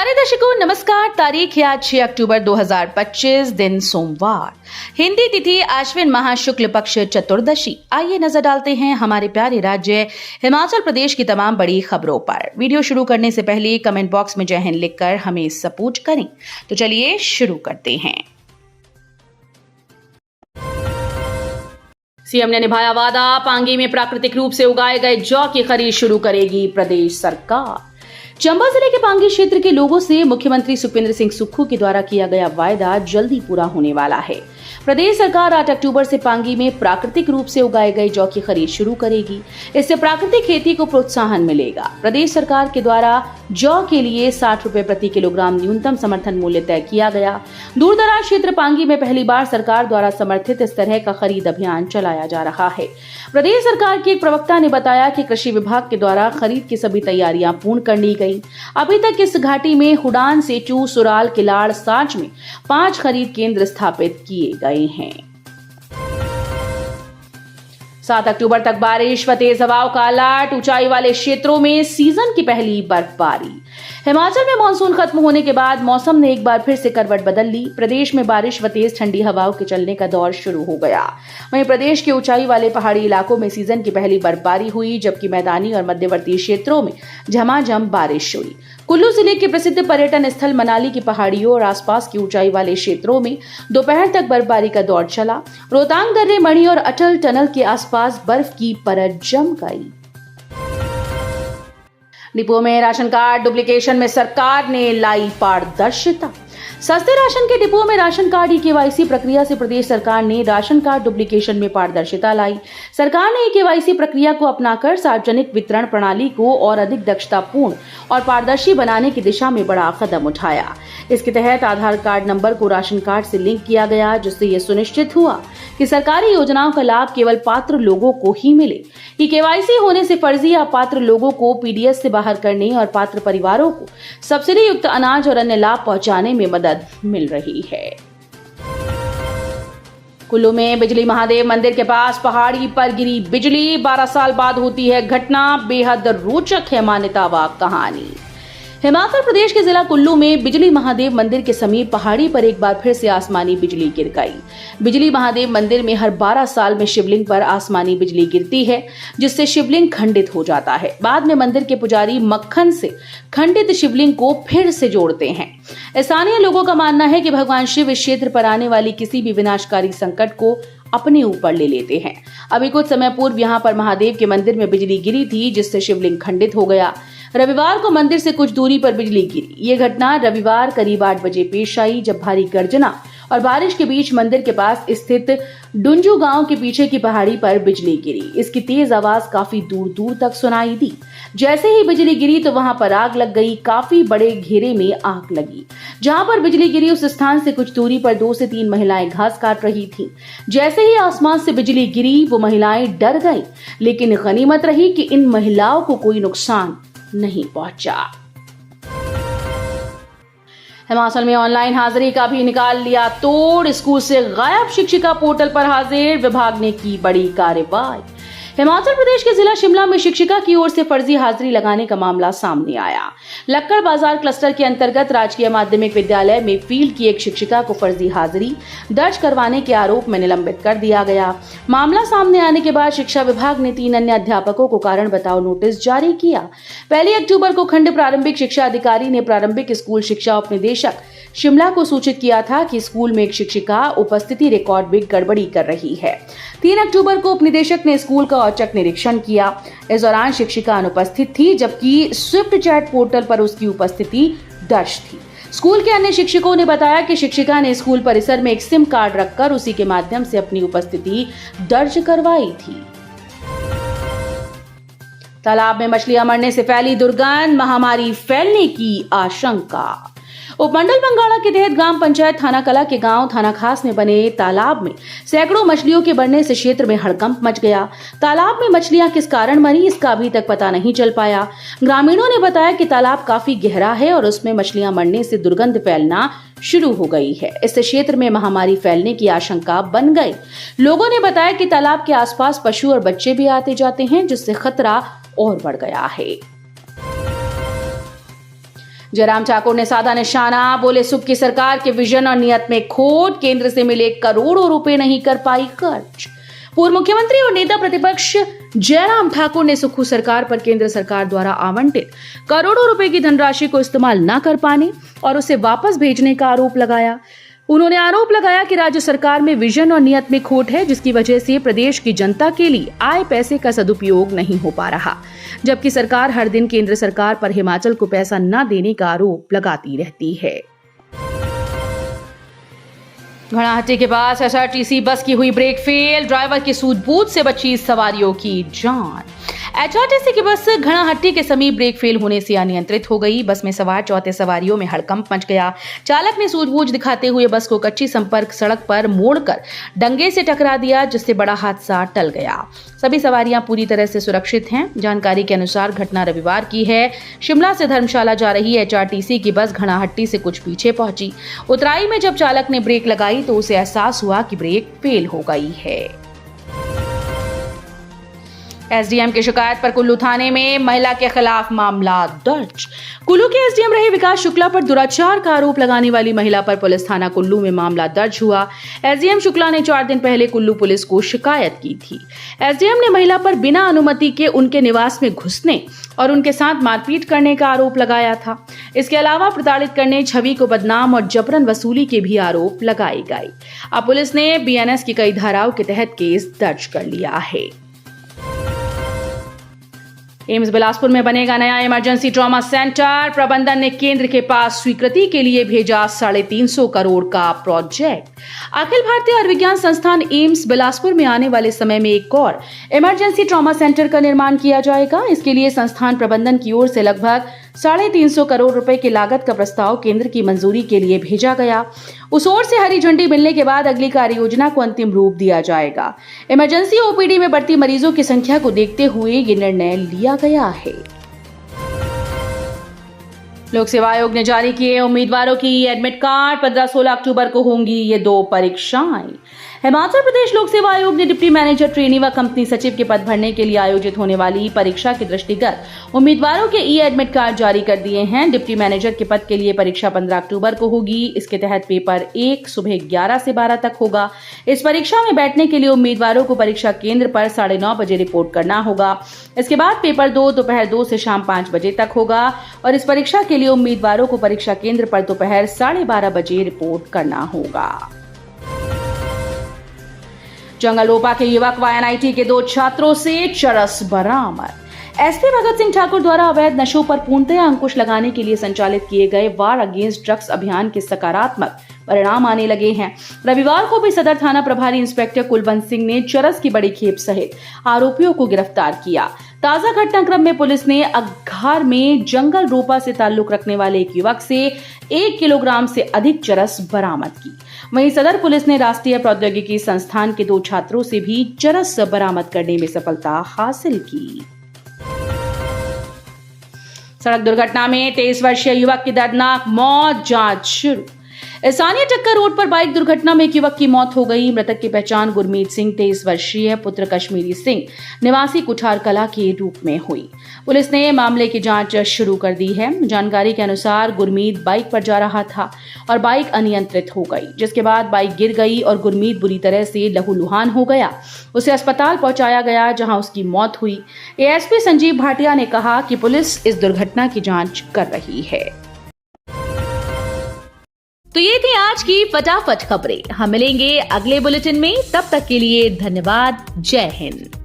प्यारे दर्शकों नमस्कार। तारीख है आज 6 अक्टूबर 2025, दिन सोमवार, हिंदी तिथि आश्विन माह शुक्ल पक्ष चतुर्दशी। आइए नजर डालते हैं हमारे प्यारे राज्य हिमाचल प्रदेश की तमाम बड़ी खबरों पर। वीडियो शुरू करने से पहले कमेंट बॉक्स में जय हिंद लिखकर हमें सपोर्ट करें। तो चलिए शुरू करते हैं। सीएम ने निभाया वादा, पांगी में प्राकृतिक रूप से उगाए गए जौ की खरीद शुरू करेगी प्रदेश सरकार। चंबा जिले के पांगी क्षेत्र के लोगों से मुख्यमंत्री सुखविंदर सिंह सुक्खू के द्वारा किया गया वायदा जल्दी पूरा होने वाला है। प्रदेश सरकार 8 अक्टूबर से पांगी में प्राकृतिक रूप से उगाए गए जौ की खरीद शुरू करेगी। इससे प्राकृतिक खेती को प्रोत्साहन मिलेगा। प्रदेश सरकार के द्वारा जौ के लिए 60 रुपए प्रति किलोग्राम न्यूनतम समर्थन मूल्य तय किया गया। दूर दराज क्षेत्र पांगी में पहली बार सरकार द्वारा समर्थित इस तरह का खरीद अभियान चलाया जा रहा है। प्रदेश सरकार के एक प्रवक्ता ने बताया कि कृषि विभाग के द्वारा खरीद की सभी तैयारियां पूर्ण कर ली गई। अभी तक इस घाटी में हुडान, सेचू, सुराल, किलाड़, साच में 5 खरीद केंद्र स्थापित किए गए हैं। 7 अक्टूबर तक बारिश व तेज हवाओं का अलर्ट, ऊंचाई वाले क्षेत्रों में सीजन की पहली बर्फबारी। हिमाचल में मानसून खत्म होने के बाद मौसम ने एक बार फिर से करवट बदल ली। प्रदेश में बारिश व तेज ठंडी हवाओं के चलने का दौर शुरू हो गया। वहीं प्रदेश के ऊंचाई वाले पहाड़ी इलाकों में सीजन की पहली बर्फबारी हुई, जबकि मैदानी और मध्यवर्ती क्षेत्रों में झमाझम बारिश हुई। कुल्लू जिले के प्रसिद्ध पर्यटन स्थल मनाली की पहाड़ियों और आसपास की ऊंचाई वाले क्षेत्रों में दोपहर तक बर्फबारी का दौर चला। रोहतांग दर्रे, मणि और अटल टनल के आसपास बर्फ की परत जम गई। डिपो में राशन कार्ड डुप्लीकेशन में सरकार ने लाई पारदर्शिता। सस्ते राशन के डिपो में राशन कार्ड केवाईसी प्रक्रिया से प्रदेश सरकार ने राशन कार्ड डुप्लीकेशन में पारदर्शिता लाई। सरकार ने केवाईसी प्रक्रिया को अपनाकर सार्वजनिक वितरण प्रणाली को और अधिक दक्षतापूर्ण और पारदर्शी बनाने की दिशा में बड़ा कदम उठाया। इसके तहत आधार कार्ड नंबर को राशन कार्ड से लिंक किया गया, जिससे यह सुनिश्चित हुआ कि सरकारी योजनाओं का लाभ केवल पात्र लोगों को ही मिले। केवाईसी होने से फर्जी या पात्र लोगों को पीडीएस से बाहर करने और पात्र परिवारों को सब्सिडी युक्त अनाज और अन्य लाभ पहुंचाने में मदद मिल रही है। कुल्लू में बिजली महादेव मंदिर के पास पहाड़ी पर गिरी बिजली, 12 साल बाद होती है घटना। बेहद रोचक है मान्यता व कहानी। हिमाचल प्रदेश के जिला कुल्लू में बिजली महादेव मंदिर के समीप पहाड़ी पर एक बार फिर से आसमानी बिजली गिर गई। बिजली महादेव मंदिर में हर 12 साल में शिवलिंग पर आसमानी बिजली गिरती है, जिससे शिवलिंग खंडित हो जाता है। बाद में मंदिर के पुजारी मक्खन से खंडित शिवलिंग को फिर से जोड़ते हैं। स्थानीय लोगों का मानना है कि भगवान शिव इस क्षेत्र पर आने वाली किसी भी विनाशकारी संकट को अपने ऊपर ले लेते हैं। अभी कुछ समय पूर्व यहाँ पर महादेव के मंदिर में बिजली गिरी थी, जिससे शिवलिंग खंडित हो गया। रविवार को मंदिर से कुछ दूरी पर बिजली गिरी। ये घटना रविवार करीब 8 बजे पेश आई, जब भारी गर्जना और बारिश के बीच मंदिर के पास स्थित डुंजू गांव के पीछे की पहाड़ी पर बिजली गिरी। इसकी तेज आवाज काफी दूर दूर तक सुनाई दी। जैसे ही बिजली गिरी तो वहां पर आग लग गई। काफी बड़े घेरे में आग लगी। जहां पर बिजली गिरी उस स्थान से कुछ दूरी पर 2 से 3 महिलाएं घास काट रही थीं। जैसे ही आसमान से बिजली गिरी वो महिलाएं डर गईं, लेकिन गनीमत रही कि इन महिलाओं को कोई नुकसान नहीं पहुंचा। हिमाचल में ऑनलाइन हाजिरी का भी निकाल लिया तोड़। स्कूल से गायब शिक्षिका पोर्टल पर हाजिर, विभाग ने की बड़ी कार्रवाई। हिमाचल प्रदेश के जिला शिमला में शिक्षिका की ओर से फर्जी हाजिरी लगाने का मामला सामने आया। लक्कड़ बाजार क्लस्टर के अंतर्गत राजकीय माध्यमिक विद्यालय में फील्ड की एक शिक्षिका को फर्जी हाजिरी दर्ज करवाने के आरोप में निलंबित कर दिया गया। मामला सामने आने के बाद शिक्षा विभाग ने 3 अन्य अध्यापकों को कारण बताओ नोटिस जारी किया। 1 अक्टूबर को खंड प्रारंभिक शिक्षा अधिकारी ने प्रारंभिक स्कूल शिक्षा उपनिदेशक शिमला को सूचित किया था कि स्कूल में एक शिक्षिका उपस्थिति रिकॉर्ड में गड़बड़ी कर रही है। 3 अक्टूबर को उपनिदेशक ने स्कूल का औचक निरीक्षण किया। इस दौरान शिक्षिका अनुपस्थित थी, जबकि स्विफ्ट चैट पोर्टल पर उसकी उपस्थिति दर्ज थी। स्कूल के अन्य शिक्षकों ने बताया कि शिक्षिका ने स्कूल परिसर में एक सिम कार्ड रखकर उसी के माध्यम से अपनी उपस्थिति दर्ज करवाई थी। तालाब में मछलियां मरने से फैली दुर्गंध, महामारी फैलने की आशंका। उपमंडल बंगाड़ा के तहत ग्राम पंचायत थाना कला के गांव थाना खास में बने तालाब में सैकड़ों मछलियों के बढ़ने से क्षेत्र में हड़कंप मच गया। तालाब में मछलियां किस कारण मरी, इसका अभी तक पता नहीं चल पाया। ग्रामीणों ने बताया कि तालाब काफी गहरा है और उसमें मछलियां मरने से दुर्गंध फैलना शुरू हो गई है। इससे क्षेत्र में महामारी फैलने की आशंका बन गई। लोगों ने बताया कि तालाब के आसपास पशु और बच्चे भी आते जाते हैं, जिससे खतरा और बढ़ गया है। जयराम ठाकुर ने साधा निशाना, बोले सुख की सरकार के विजन और नियत में खोट, केंद्र से मिले करोड़ों रुपए नहीं कर पाई खर्च। पूर्व मुख्यमंत्री और नेता प्रतिपक्ष जयराम ठाकुर ने सुक्खू सरकार पर केंद्र सरकार द्वारा आवंटित करोड़ों रुपए की धनराशि को इस्तेमाल न कर पाने और उसे वापस भेजने का आरोप लगाया। उन्होंने आरोप लगाया कि राज्य सरकार में विजन और नियत में खोट है, जिसकी वजह से प्रदेश की जनता के लिए आए पैसे का सदुपयोग नहीं हो पा रहा, जबकि सरकार हर दिन केंद्र सरकार पर हिमाचल को पैसा न देने का आरोप लगाती रहती है। घणाहट्टी के पास एचआरटीसी बस की हुई ब्रेक फेल, ड्राइवर की सूझबूझ से बची सवारियों की जान। एचआरटीसी की बस घणाहट्टी के समीप ब्रेक फेल होने से अनियंत्रित हो गई। बस में सवार 34 सवारियों में हड़कंप मच गया। चालक ने सूझबूझ दिखाते हुए बस को कच्ची संपर्क सड़क पर मोड़कर डंगे से टकरा दिया, जिससे बड़ा हादसा टल गया। सभी सवारियां पूरी तरह से सुरक्षित हैं। जानकारी के अनुसार घटना रविवार की है। शिमला से धर्मशाला जा रही एचआरटीसी की बस घणाहट्टी से कुछ पीछे पहुंची। उतराई में जब चालक ने ब्रेक लगाई तो उसे एहसास हुआ कि ब्रेक फेल हो गई है। एसडीएम की शिकायत पर कुल्लू थाने में महिला के खिलाफ मामला दर्ज। कुल्लू के एसडीएम रहे विकास शुक्ला पर दुराचार का आरोप लगाने वाली महिला पर पुलिस थाना कुल्लू में मामला दर्ज हुआ। एसडीएम शुक्ला ने 4 दिन पहले कुल्लू पुलिस को शिकायत की थी। एसडीएम ने महिला पर बिना अनुमति के उनके निवास में घुसने और उनके साथ मारपीट करने का आरोप लगाया था। इसके अलावा प्रताड़ित करने, छवि को बदनाम और जबरन वसूली के भी आरोप लगाए गए। अब पुलिस ने बीएनएस की कई धाराओं के तहत केस दर्ज कर लिया है। एम्स बिलासपुर में बनेगा नया इमरजेंसी ट्रॉमा सेंटर। प्रबंधन ने केंद्र के पास स्वीकृति के लिए भेजा 350 करोड़ का प्रोजेक्ट। अखिल भारतीय आयुर्विज्ञान संस्थान एम्स बिलासपुर में आने वाले समय में एक और इमरजेंसी ट्रॉमा सेंटर का निर्माण किया जाएगा। इसके लिए संस्थान प्रबंधन की ओर से लगभग 350 करोड़ रुपए की लागत का प्रस्ताव केंद्र की मंजूरी के लिए भेजा गया। उस ओर से हरी झंडी मिलने के बाद अगली कार्य योजना को अंतिम रूप दिया जाएगा। इमरजेंसी ओपीडी में बढ़ती मरीजों की संख्या को देखते हुए ये निर्णय लिया गया है। लोक सेवा आयोग ने जारी किए उम्मीदवारों की एडमिट कार्ड। 15-16 अक्टूबर को होंगी ये 2 परीक्षाएं। हिमाचल प्रदेश लोक सेवा आयोग ने डिप्टी मैनेजर, ट्रेनी व कंपनी सचिव के पद भरने के लिए आयोजित होने वाली परीक्षा के दृष्टिगत उम्मीदवारों के ई एडमिट कार्ड जारी कर दिए हैं। डिप्टी मैनेजर के पद के लिए परीक्षा 15 अक्टूबर को होगी। इसके तहत पेपर 1 सुबह 11 से 12 तक होगा। इस परीक्षा में बैठने के लिए उम्मीदवारों को परीक्षा केंद्र पर 9:30 बजे रिपोर्ट करना होगा। इसके बाद पेपर 2 दोपहर 2 से शाम 5 बजे तक होगा और इस परीक्षा के लिए उम्मीदवारों को परीक्षा केंद्र पर दोपहर 12:30 बजे रिपोर्ट करना होगा। जंगलरोपा के युवक व एनआईटी के 2 छात्रों से चरस बरामद। एसपी भगत सिंह ठाकुर द्वारा अवैध नशों पर पूर्णतया अंकुश लगाने के लिए संचालित किए गए वार अगेंस्ट ड्रग्स अभियान के सकारात्मक परिणाम आने लगे हैं। रविवार को भी सदर थाना प्रभारी इंस्पेक्टर कुलवंत सिंह ने चरस की बड़ी खेप सहित आरोपियों को गिरफ्तार किया। ताजा घटनाक्रम में पुलिस ने अघार में जंगल रोपा से ताल्लुक रखने वाले एक युवक से 1 किलोग्राम से अधिक चरस बरामद की। वहीं सदर पुलिस ने राष्ट्रीय प्रौद्योगिकी संस्थान के 2 छात्रों से भी चरस बरामद करने में सफलता हासिल की। सड़क दुर्घटना में 23 वर्षीय युवक की दर्दनाक मौत, जांच शुरू। स्थानीय टक्कर रोड पर बाइक दुर्घटना में एक युवक की मौत हो गई। मृतक की पहचान गुरमीत सिंह 23 वर्षीय पुत्र कश्मीरी सिंह निवासी कुठार कला के रूप में हुई। पुलिस ने मामले की जांच शुरू कर दी है। जानकारी के अनुसार गुरमीत बाइक पर जा रहा था और बाइक अनियंत्रित हो गई, जिसके बाद बाइक गिर गई और गुरमीत बुरी तरह से लहूलुहान हो गया। उसे अस्पताल पहुंचाया गया, जहां उसकी मौत हुई। एएसपी संजीव भाटिया ने कहा कि पुलिस इस दुर्घटना की जांच कर रही है। तो ये थी आज की फटाफट खबरें। हम मिलेंगे अगले बुलेटिन में, तब तक के लिए धन्यवाद। जय हिंद।